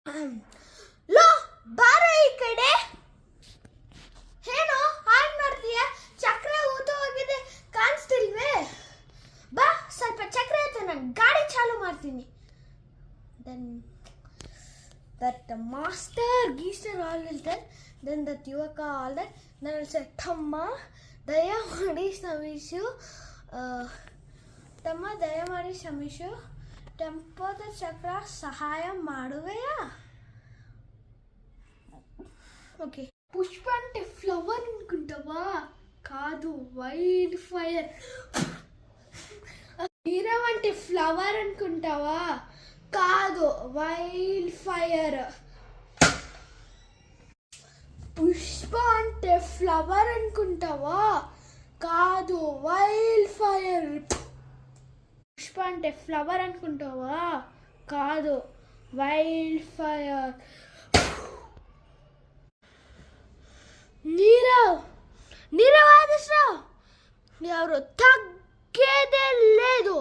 Low ಬಾರ ಈ ಕಡೆ. ಏನು ಹಾಗೆ ಮಾಡ್ತೀಯ? ಚಕ್ರ ಊತ ಹೋಗಿದೆ, ಕಾಣಿಸ್ತಿಲ್ವೇ? ಬಾ ಸ್ವಲ್ಪ ಚಕ್ರ ಆಯ್ತು, ನಾನು ಗಾಡಿ ಚಾಲು ಮಾಡ್ತೀನಿ. Then that the master geezer all is there, then that ಯುವಕ all that, then I'll say Thamma ದಯಮಾಡಿ ಶ್ರಮಿಸು, ತಮ್ಮ ದಯಮಾಡಿ ಶ್ರಮಿಸು, ಟೆಂಪೋದ ಚಕ್ರ ಸಹಾಯ ಮಾಡುವೆಯಾ? ఓకే. పుష్ప అంటే ఫ్లవర్ అనుకుంటావా? కాదు, వైల్డ్ ఫైర్. నీరం అంటే ఫ్లవర్ అనుకుంటావా? కాదు, వైల్డ్ ఫైర్. పుష్ప అంటే ఫ్లవర్ అనుకుంటావా? కాదు, వైల్డ్ ఫైర్. పుష్ప అంటే ఫ్లవర్ అనుకుంటావా? కాదు, వైల్డ్ ఫైర్. నీరవ్ ఆదేశరావు ఎవరు తగ్గేదే లేదు.